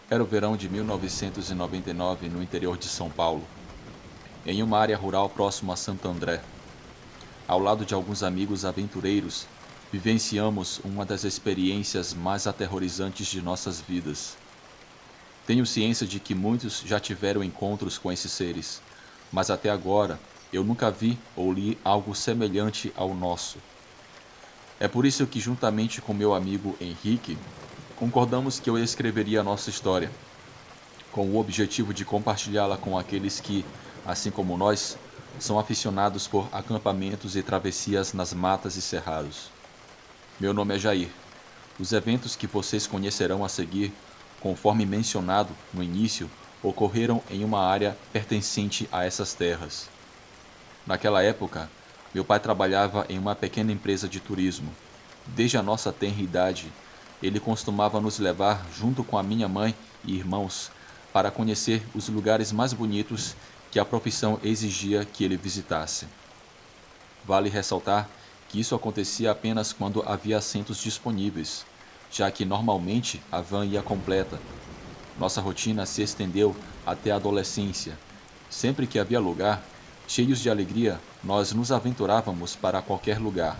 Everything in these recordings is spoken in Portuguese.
Era o verão de 1999 no interior de São Paulo, em uma área rural próxima a Santo André. Ao lado de alguns amigos aventureiros, vivenciamos uma das experiências mais aterrorizantes de nossas vidas. Tenho ciência de que muitos já tiveram encontros com esses seres, mas até agora eu nunca vi ou li algo semelhante ao nosso. É por isso que, juntamente com meu amigo Henrique, concordamos que eu escreveria a nossa história, com o objetivo de compartilhá-la com aqueles que, assim como nós, são aficionados por acampamentos e travessias nas matas e cerrados. Meu nome é Jair. Os eventos que vocês conhecerão a seguir, conforme mencionado no início, ocorreram em uma área pertencente a essas terras. Naquela época, meu pai trabalhava em uma pequena empresa de turismo. Desde a nossa tenra idade, ele costumava nos levar, junto com a minha mãe e irmãos, para conhecer os lugares mais bonitos que a profissão exigia que ele visitasse. Vale ressaltar que isso acontecia apenas quando havia assentos disponíveis, já que normalmente a van ia completa. Nossa rotina se estendeu até a adolescência. Sempre que havia lugar, cheios de alegria, nós nos aventurávamos para qualquer lugar.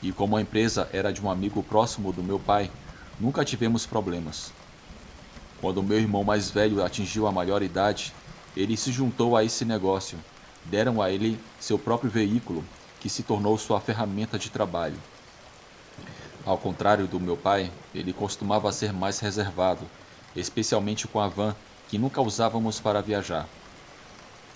E como a empresa era de um amigo próximo do meu pai, nunca tivemos problemas. Quando meu irmão mais velho atingiu a maioridade, ele se juntou a esse negócio. Deram a ele seu próprio veículo, que se tornou sua ferramenta de trabalho. Ao contrário do meu pai, ele costumava ser mais reservado, especialmente com a van, que nunca usávamos para viajar.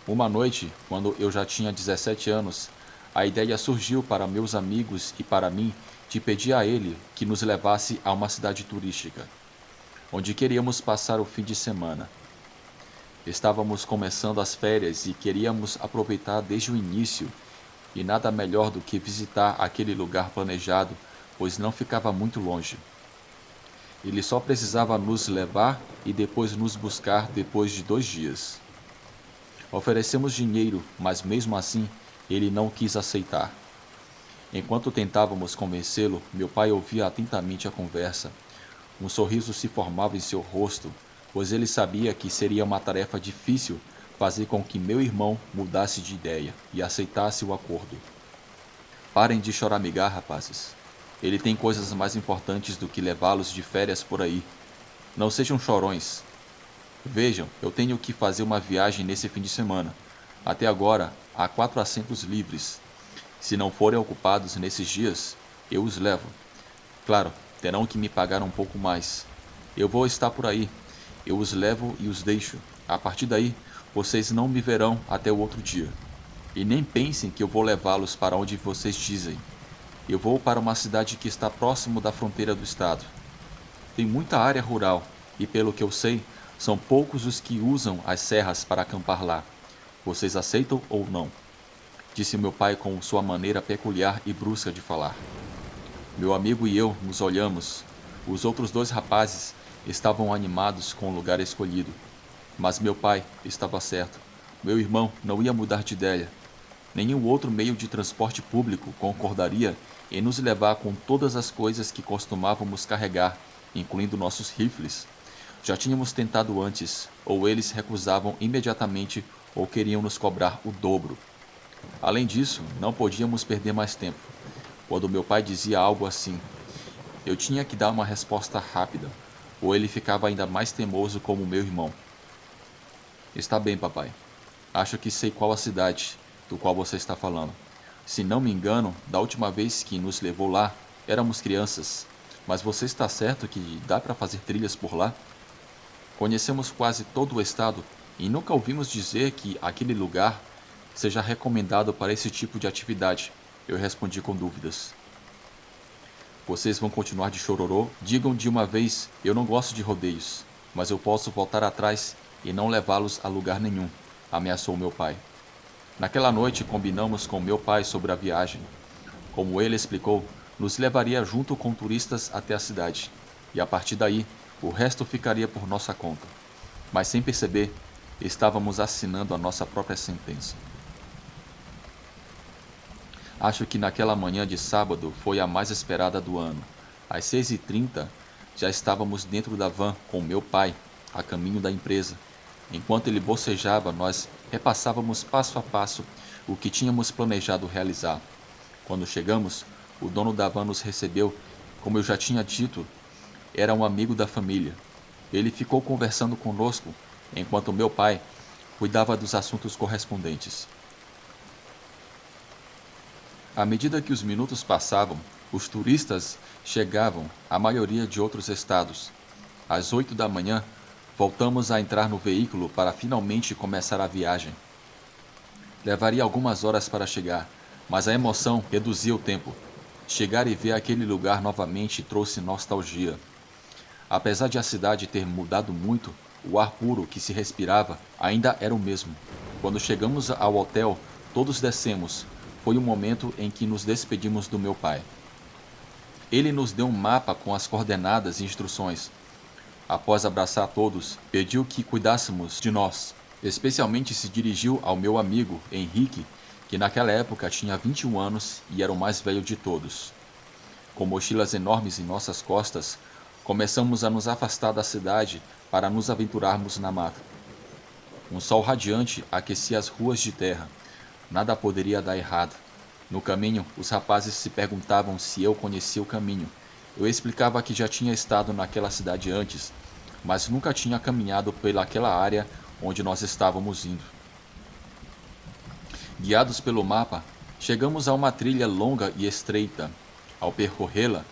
Uma noite, quando eu já tinha 17 anos, a ideia surgiu para meus amigos e para mim de pedir a ele que nos levasse a uma cidade turística, onde queríamos passar o fim de semana. Estávamos começando as férias e queríamos aproveitar desde o início, e nada melhor do que visitar aquele lugar planejado, pois não ficava muito longe. Ele só precisava nos levar e depois nos buscar depois de 2 dias. Oferecemos dinheiro, mas mesmo assim ele não quis aceitar. Enquanto tentávamos convencê-lo, meu pai ouvia atentamente a conversa. Um sorriso se formava em seu rosto, pois ele sabia que seria uma tarefa difícil fazer com que meu irmão mudasse de ideia e aceitasse o acordo. Parem de choramingar, rapazes. Ele tem coisas mais importantes do que levá-los de férias por aí. Não sejam chorões. Vejam, eu tenho que fazer uma viagem nesse fim de semana. Até agora, há 4 assentos livres. Se não forem ocupados nesses dias, eu os levo. Claro, terão que me pagar um pouco mais. Eu vou estar por aí. Eu os levo e os deixo. A partir daí, vocês não me verão até o outro dia. E nem pensem que eu vou levá-los para onde vocês dizem. Eu vou para uma cidade que está próximo da fronteira do estado. Tem muita área rural e, pelo que eu sei, são poucos os que usam as serras para acampar lá. Vocês aceitam ou não? Disse meu pai com sua maneira peculiar e brusca de falar. Meu amigo e eu nos olhamos. Os outros 2 rapazes estavam animados com o lugar escolhido. Mas meu pai estava certo. Meu irmão não ia mudar de ideia. Nenhum outro meio de transporte público concordaria em nos levar com todas as coisas que costumávamos carregar, incluindo nossos rifles. Já tínhamos tentado antes, ou eles recusavam imediatamente ou queriam nos cobrar o dobro. Além disso, não podíamos perder mais tempo. Quando meu pai dizia algo assim, eu tinha que dar uma resposta rápida, ou ele ficava ainda mais teimoso como meu irmão. Está bem, papai. Acho que sei qual a cidade do qual você está falando. Se não me engano, da última vez que nos levou lá, éramos crianças. Mas você está certo que dá para fazer trilhas por lá? Conhecemos quase todo o estado e nunca ouvimos dizer que aquele lugar seja recomendado para esse tipo de atividade. Eu respondi com dúvidas. Vocês vão continuar de chororô? Digam de uma vez, eu não gosto de rodeios, mas eu posso voltar atrás e não levá-los a lugar nenhum, ameaçou meu pai. Naquela noite combinamos com meu pai sobre a viagem. Como ele explicou, nos levaria junto com turistas até a cidade, e a partir daí, o resto ficaria por nossa conta. Mas sem perceber, estávamos assinando a nossa própria sentença. Acho que naquela manhã de sábado foi a mais esperada do ano. Às 6h30, já estávamos dentro da van com meu pai a caminho da empresa. Enquanto ele bocejava, nós repassávamos passo a passo o que tínhamos planejado realizar. Quando chegamos, o dono da van nos recebeu, como eu já tinha dito, era um amigo da família. Ele ficou conversando conosco, enquanto meu pai cuidava dos assuntos correspondentes. À medida que os minutos passavam, os turistas chegavam, a maioria de outros estados. Às 8 da manhã, voltamos a entrar no veículo para finalmente começar a viagem. Levaria algumas horas para chegar, mas a emoção reduzia o tempo. Chegar e ver aquele lugar novamente trouxe nostalgia. Apesar de a cidade ter mudado muito, o ar puro que se respirava ainda era o mesmo. Quando chegamos ao hotel, todos descemos. Foi o momento em que nos despedimos do meu pai. Ele nos deu um mapa com as coordenadas e instruções. Após abraçar todos, pediu que cuidássemos de nós. Especialmente se dirigiu ao meu amigo, Henrique, que naquela época tinha 21 anos e era o mais velho de todos. Com mochilas enormes em nossas costas, começamos a nos afastar da cidade para nos aventurarmos na mata. Um sol radiante aquecia as ruas de terra. Nada poderia dar errado. No caminho, os rapazes se perguntavam se eu conhecia o caminho. Eu explicava que já tinha estado naquela cidade antes, mas nunca tinha caminhado pelaquela área onde nós estávamos indo. Guiados pelo mapa, chegamos a uma trilha longa e estreita. Ao percorrê-la,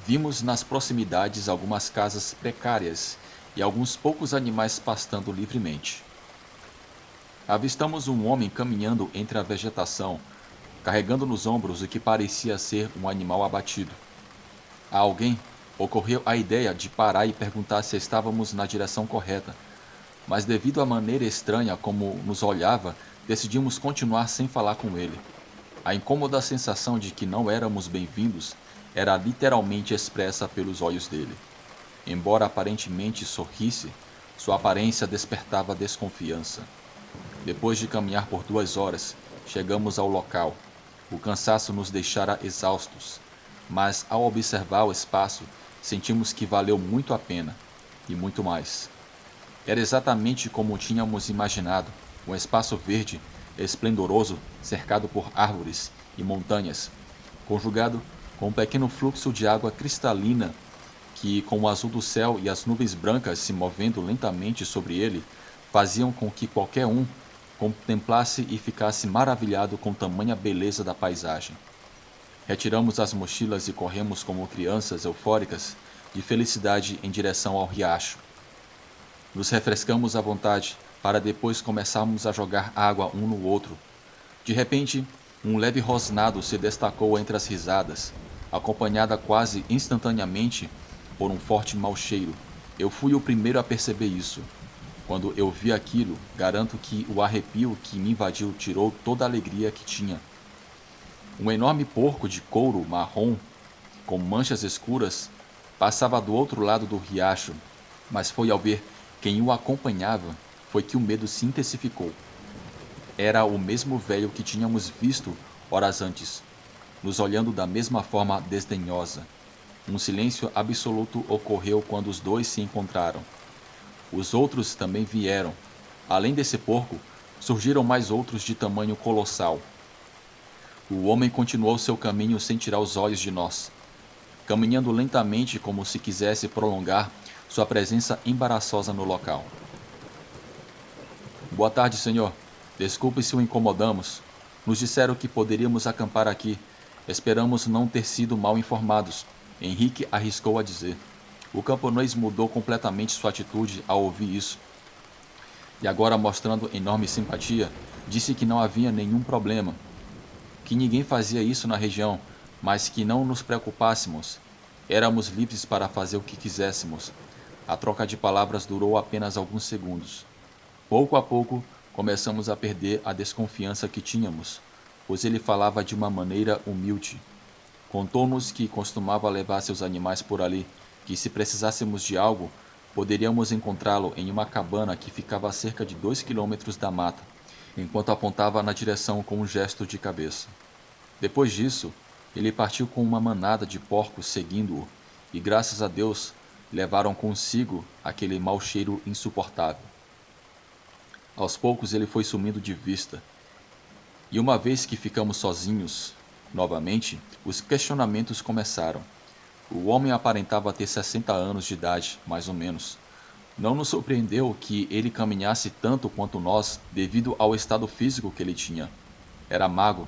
vimos nas proximidades algumas casas precárias e alguns poucos animais pastando livremente. Avistamos um homem caminhando entre a vegetação, carregando nos ombros o que parecia ser um animal abatido. A alguém ocorreu a ideia de parar e perguntar se estávamos na direção correta, mas devido à maneira estranha como nos olhava, decidimos continuar sem falar com ele. A incômoda sensação de que não éramos bem-vindos era literalmente expressa pelos olhos dele. Embora aparentemente sorrisse, sua aparência despertava desconfiança. Depois de caminhar por 2 horas, chegamos ao local. O cansaço nos deixara exaustos, mas ao observar o espaço, sentimos que valeu muito a pena, e muito mais. Era exatamente como tínhamos imaginado, um espaço verde, esplendoroso, cercado por árvores e montanhas, conjugado com um pequeno fluxo de água cristalina que, com o azul do céu e as nuvens brancas se movendo lentamente sobre ele, faziam com que qualquer um contemplasse e ficasse maravilhado com tamanha beleza da paisagem. Retiramos as mochilas e corremos como crianças eufóricas de felicidade em direção ao riacho. Nos refrescamos à vontade, para depois começarmos a jogar água um no outro. De repente, um leve rosnado se destacou entre as risadas, acompanhada quase instantaneamente por um forte mau cheiro. Eu fui o primeiro a perceber isso. Quando eu vi aquilo, garanto que o arrepio que me invadiu tirou toda a alegria que tinha. Um enorme porco de couro marrom, com manchas escuras, passava do outro lado do riacho, mas foi ao ver quem o acompanhava foi que o medo se intensificou. Era o mesmo velho que tínhamos visto horas antes, nos olhando da mesma forma desdenhosa. Um silêncio absoluto ocorreu quando os dois se encontraram. Os outros também vieram. Além desse porco, surgiram mais outros de tamanho colossal. O homem continuou seu caminho sem tirar os olhos de nós, caminhando lentamente como se quisesse prolongar sua presença embaraçosa no local. Boa tarde, senhor. Desculpe se o incomodamos. Nos disseram que poderíamos acampar aqui. Esperamos não ter sido mal informados. Henrique arriscou a dizer. O camponês mudou completamente sua atitude ao ouvir isso. E agora, mostrando enorme simpatia, disse que não havia nenhum problema, que ninguém fazia isso na região, mas que não nos preocupássemos. Éramos livres para fazer o que quiséssemos. A troca de palavras durou apenas alguns segundos. Pouco a pouco, começamos a perder a desconfiança que tínhamos, pois ele falava de uma maneira humilde. Contou-nos que costumava levar seus animais por ali, que se precisássemos de algo, poderíamos encontrá-lo em uma cabana que ficava a cerca de 2 quilômetros da mata, enquanto apontava na direção com um gesto de cabeça. Depois disso, ele partiu com uma manada de porcos seguindo-o, e graças a Deus, levaram consigo aquele mau cheiro insuportável. Aos poucos ele foi sumindo de vista, e uma vez que ficamos sozinhos, novamente, os questionamentos começaram. O homem aparentava ter 60 anos de idade, mais ou menos. Não nos surpreendeu que ele caminhasse tanto quanto nós devido ao estado físico que ele tinha. Era magro,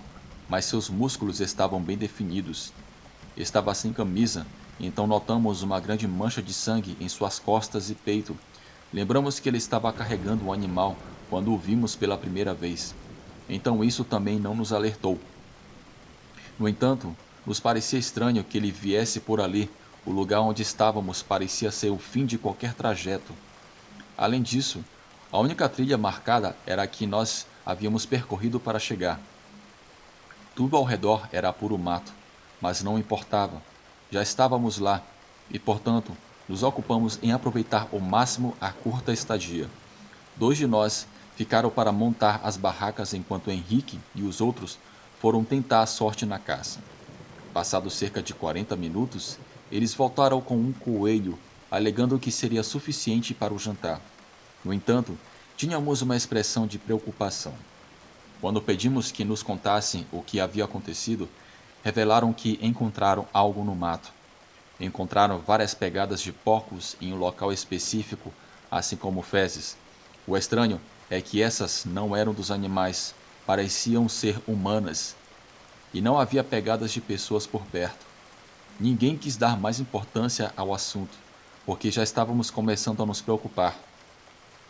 mas seus músculos estavam bem definidos. Estava sem camisa, então notamos uma grande mancha de sangue em suas costas e peito. Lembramos que ele estava carregando um animal quando o vimos pela primeira vez. Então isso também não nos alertou. No entanto, nos parecia estranho que ele viesse por ali. O lugar onde estávamos parecia ser o fim de qualquer trajeto. Além disso, a única trilha marcada era a que nós havíamos percorrido para chegar. Tudo ao redor era puro mato, mas não importava. Já estávamos lá e, portanto, nos ocupamos em aproveitar ao máximo a curta estadia. 2 de nós ficaram para montar as barracas enquanto Henrique e os outros foram tentar a sorte na caça. Passados cerca de 40 minutos, eles voltaram com um coelho, alegando que seria suficiente para o jantar. No entanto, tínhamos uma expressão de preocupação. Quando pedimos que nos contassem o que havia acontecido, revelaram que encontraram algo no mato. Encontraram várias pegadas de porcos em um local específico, assim como fezes. O estranho é que essas não eram dos animais, pareciam ser humanas. E não havia pegadas de pessoas por perto. Ninguém quis dar mais importância ao assunto, porque já estávamos começando a nos preocupar.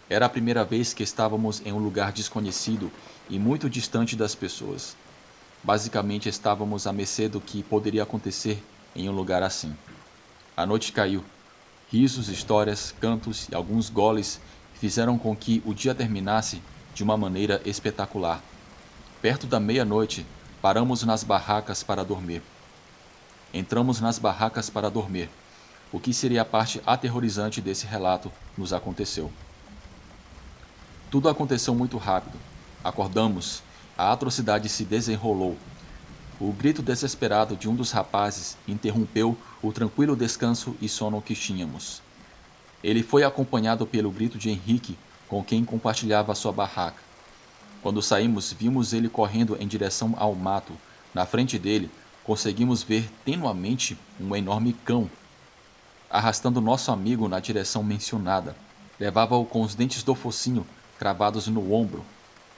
Era a primeira vez que estávamos em um lugar desconhecido e muito distante das pessoas. Basicamente estávamos à mercê do que poderia acontecer em um lugar assim. A noite caiu. Risos, histórias, cantos e alguns goles fizeram com que o dia terminasse de uma maneira espetacular. Perto da meia-noite, paramos nas barracas para dormir. Entramos nas barracas para dormir. O que seria a parte aterrorizante desse relato nos aconteceu. Tudo aconteceu muito rápido. Acordamos. A atrocidade se desenrolou. O grito desesperado de um dos rapazes interrompeu o tranquilo descanso e sono que tínhamos. Ele foi acompanhado pelo grito de Henrique, com quem compartilhava sua barraca. Quando saímos, vimos ele correndo em direção ao mato. Na frente dele, conseguimos ver tenuamente um enorme cão, arrastando nosso amigo na direção mencionada. Levava-o com os dentes do focinho cravados no ombro.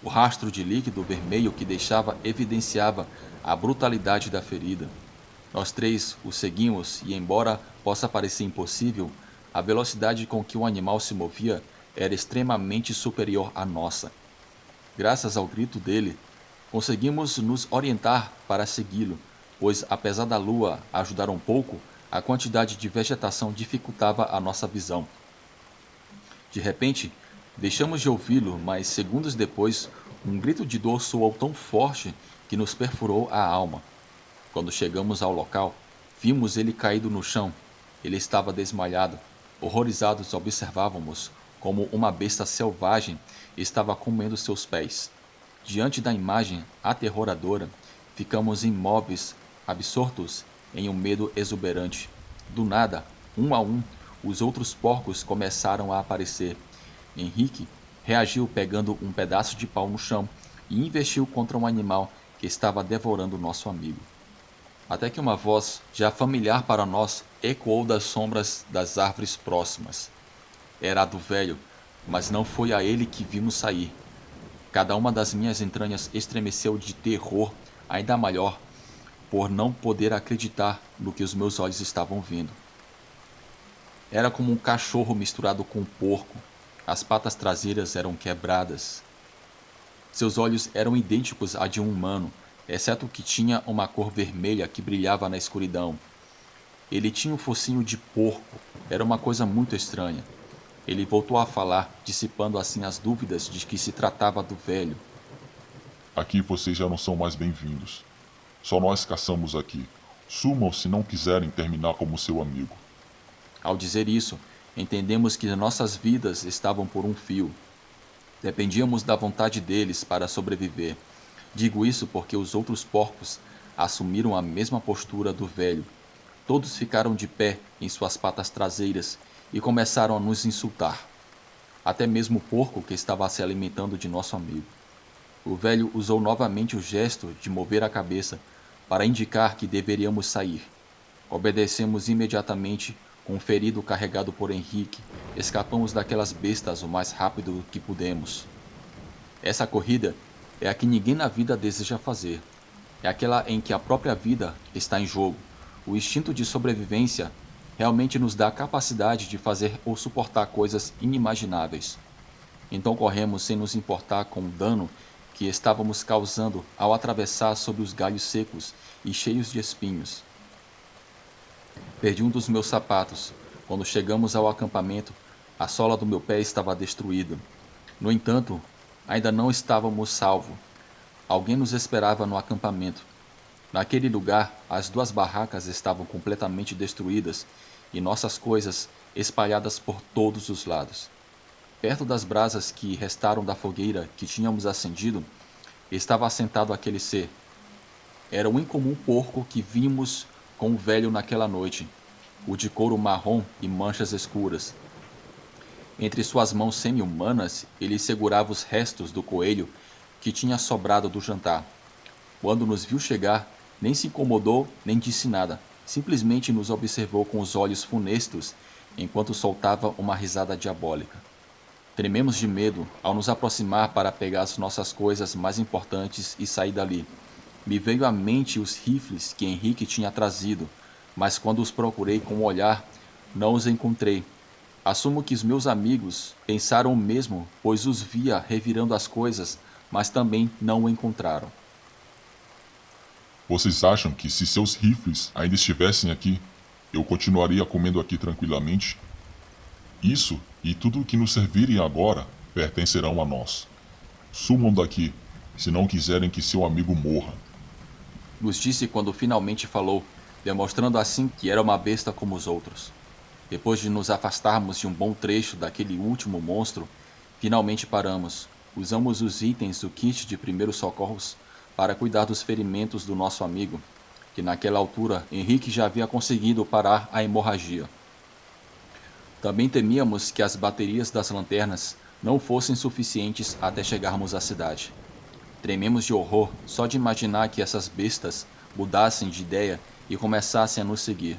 O rastro de líquido vermelho que deixava evidenciava a brutalidade da ferida. Nós 3 o seguimos e, embora possa parecer impossível, a velocidade com que o animal se movia era extremamente superior à nossa. Graças ao grito dele, conseguimos nos orientar para segui-lo, pois, apesar da lua ajudar um pouco, a quantidade de vegetação dificultava a nossa visão. De repente, deixamos de ouvi-lo, mas segundos depois, um grito de dor soou tão forte que nos perfurou a alma. Quando chegamos ao local, vimos ele caído no chão. Ele estava desmaiado. Horrorizados, observávamos como uma besta selvagem estava comendo seus pés. Diante da imagem aterroradora, ficamos imóveis, absortos em um medo exuberante. Do nada, um a um, os outros porcos começaram a aparecer. Henrique reagiu pegando um pedaço de pau no chão e investiu contra um animal que estava devorando nosso amigo. Até que uma voz, já familiar para nós, ecoou das sombras das árvores próximas. Era a do velho, mas não foi a ele que vimos sair. Cada uma das minhas entranhas estremeceu de terror, ainda maior, por não poder acreditar no que os meus olhos estavam vendo. Era como um cachorro misturado com um porco. As patas traseiras eram quebradas. Seus olhos eram idênticos a de um humano, exceto que tinha uma cor vermelha que brilhava na escuridão. Ele tinha um focinho de porco. Era uma coisa muito estranha. Ele voltou a falar, dissipando assim as dúvidas de que se tratava do velho. Aqui vocês já não são mais bem-vindos. Só nós caçamos aqui. Sumam se não quiserem terminar como seu amigo. Ao dizer isso, entendemos que nossas vidas estavam por um fio. Dependíamos da vontade deles para sobreviver. Digo isso porque os outros porcos assumiram a mesma postura do velho. Todos ficaram de pé em suas patas traseiras e começaram a nos insultar. Até mesmo o porco que estava se alimentando de nosso amigo. O velho usou novamente o gesto de mover a cabeça para indicar que deveríamos sair. Obedecemos imediatamente com o ferido carregado por Henrique. Escapamos daquelas bestas o mais rápido que pudemos. Essa corrida é a que ninguém na vida deseja fazer. É aquela em que a própria vida está em jogo. O instinto de sobrevivência realmente nos dá a capacidade de fazer ou suportar coisas inimagináveis. Então corremos sem nos importar com o dano que estávamos causando ao atravessar sob os galhos secos e cheios de espinhos. Perdi um dos meus sapatos. Quando chegamos ao acampamento, a sola do meu pé estava destruída. No entanto, ainda não estávamos salvos. Alguém nos esperava no acampamento. Naquele lugar, as 2 barracas estavam completamente destruídas e nossas coisas espalhadas por todos os lados. Perto das brasas que restaram da fogueira que tínhamos acendido, estava assentado aquele ser. Era o incomum porco que vimos com o velho naquela noite, o de couro marrom e manchas escuras. Entre suas mãos semi-humanas, ele segurava os restos do coelho que tinha sobrado do jantar. Quando nos viu chegar, nem se incomodou nem disse nada. Simplesmente nos observou com os olhos funestos enquanto soltava uma risada diabólica. Trememos de medo ao nos aproximar para pegar as nossas coisas mais importantes e sair dali. Me veio à mente os rifles que Henrique tinha trazido, mas quando os procurei com o olhar, não os encontrei. Assumo que os meus amigos pensaram o mesmo, pois os via revirando as coisas, mas também não o encontraram. Vocês acham que se seus rifles ainda estivessem aqui, eu continuaria comendo aqui tranquilamente? Isso e tudo o que nos servirem agora pertencerão a nós. Sumam daqui, se não quiserem que seu amigo morra. Nos disse quando finalmente falou, demonstrando assim que era uma besta como os outros. Depois de nos afastarmos de um bom trecho daquele último monstro, finalmente paramos. Usamos os itens do kit de primeiros socorros para cuidar dos ferimentos do nosso amigo, que naquela altura Henrique já havia conseguido parar a hemorragia. Também temíamos que as baterias das lanternas não fossem suficientes até chegarmos à cidade. Trememos de horror só de imaginar que essas bestas mudassem de ideia e começassem a nos seguir.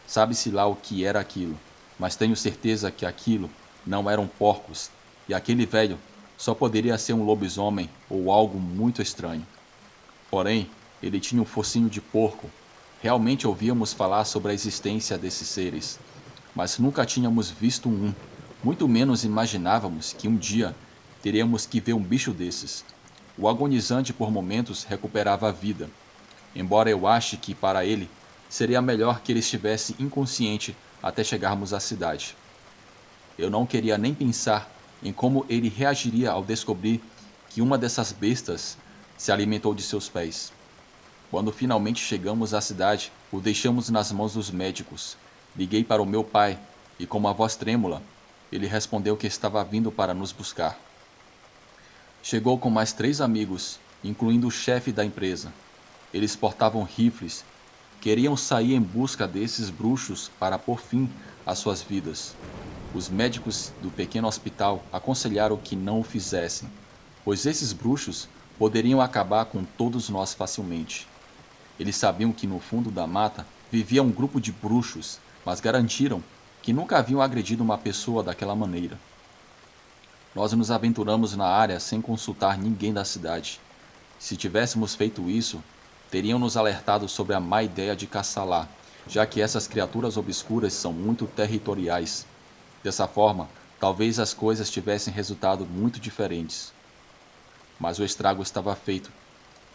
Sabe-se lá o que era aquilo, mas tenho certeza que aquilo não eram porcos, e aquele velho só poderia ser um lobisomem ou algo muito estranho. Porém, ele tinha um focinho de porco. Realmente ouvíamos falar sobre a existência desses seres, mas nunca tínhamos visto um, muito menos imaginávamos que um dia teríamos que ver um bicho desses. O agonizante por momentos recuperava a vida, embora eu ache que para ele seria melhor que ele estivesse inconsciente até chegarmos à cidade. Eu não queria nem pensar em como ele reagiria ao descobrir que uma dessas bestas se alimentou de seus pés. Quando finalmente chegamos à cidade, o deixamos nas mãos dos médicos. Liguei para o meu pai e, com uma voz trêmula, ele respondeu que estava vindo para nos buscar. Chegou com mais 3 amigos, incluindo o chefe da empresa. Eles portavam rifles, queriam sair em busca desses bruxos para pôr fim às suas vidas. Os médicos do pequeno hospital aconselharam que não o fizessem, pois esses bruxos poderiam acabar com todos nós facilmente. Eles sabiam que no fundo da mata vivia um grupo de bruxos, mas garantiram que nunca haviam agredido uma pessoa daquela maneira. Nós nos aventuramos na área sem consultar ninguém da cidade. Se tivéssemos feito isso, teriam nos alertado sobre a má ideia de caçar lá, já que essas criaturas obscuras são muito territoriais. Dessa forma, talvez as coisas tivessem resultado muito diferentes. Mas o estrago estava feito,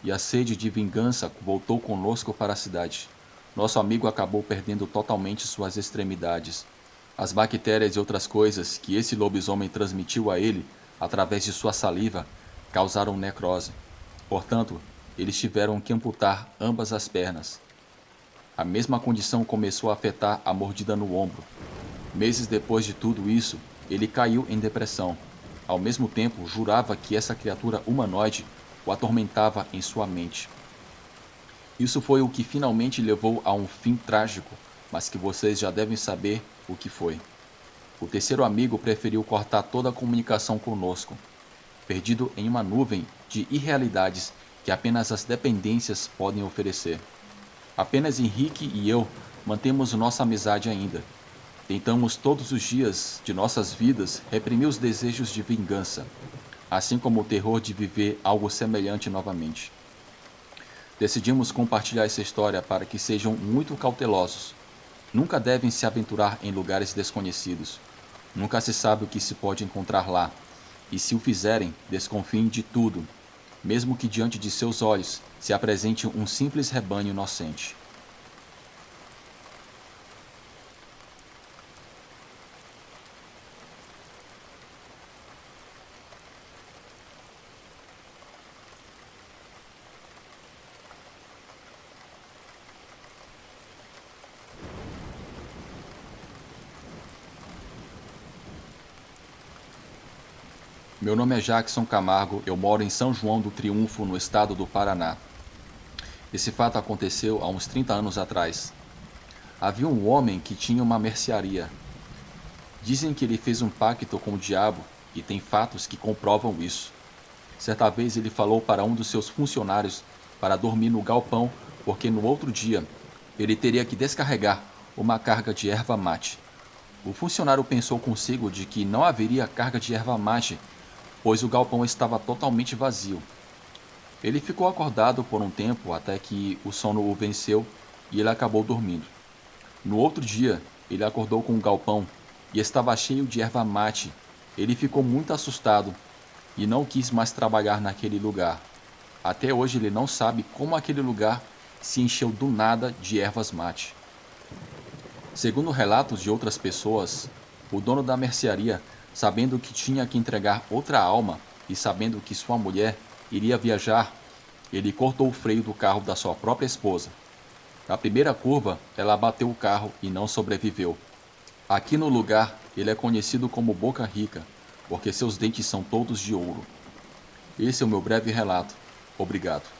e a sede de vingança voltou conosco para a cidade. Nosso amigo acabou perdendo totalmente suas extremidades. As bactérias e outras coisas que esse lobisomem transmitiu a ele, através de sua saliva, causaram necrose. Portanto, eles tiveram que amputar ambas as pernas. A mesma condição começou a afetar a mordida no ombro. Meses depois de tudo isso, ele caiu em depressão. Ao mesmo tempo, jurava que essa criatura humanoide o atormentava em sua mente. Isso foi o que finalmente levou a um fim trágico, mas que vocês já devem saber o que foi. O terceiro amigo preferiu cortar toda a comunicação conosco, perdido em uma nuvem de irrealidades que apenas as dependências podem oferecer. Apenas Henrique e eu mantemos nossa amizade ainda. Tentamos todos os dias de nossas vidas reprimir os desejos de vingança, assim como o terror de viver algo semelhante novamente. Decidimos compartilhar essa história para que sejam muito cautelosos. Nunca devem se aventurar em lugares desconhecidos. Nunca se sabe o que se pode encontrar lá, e se o fizerem, desconfiem de tudo, mesmo que diante de seus olhos se apresente um simples rebanho inocente. Meu nome é Jackson Camargo, eu moro em São João do Triunfo, no estado do Paraná. Esse fato aconteceu há uns 30 anos atrás. Havia um homem que tinha uma mercearia. Dizem que ele fez um pacto com o diabo e tem fatos que comprovam isso. Certa vez ele falou para um dos seus funcionários para dormir no galpão porque no outro dia ele teria que descarregar uma carga de erva mate. O funcionário pensou consigo de que não haveria carga de erva mate, pois o galpão estava totalmente vazio. Ele ficou acordado por um tempo até que o sono o venceu e ele acabou dormindo. No outro dia, ele acordou com o galpão e estava cheio de erva mate. Ele ficou muito assustado e não quis mais trabalhar naquele lugar. Até hoje ele não sabe como aquele lugar se encheu do nada de ervas mate. Segundo relatos de outras pessoas, o dono da mercearia, sabendo que tinha que entregar outra alma e sabendo que sua mulher iria viajar, ele cortou o freio do carro da sua própria esposa. Na primeira curva, ela bateu o carro e não sobreviveu. Aqui no lugar, ele é conhecido como Boca Rica, porque seus dentes são todos de ouro. Esse é o meu breve relato. Obrigado.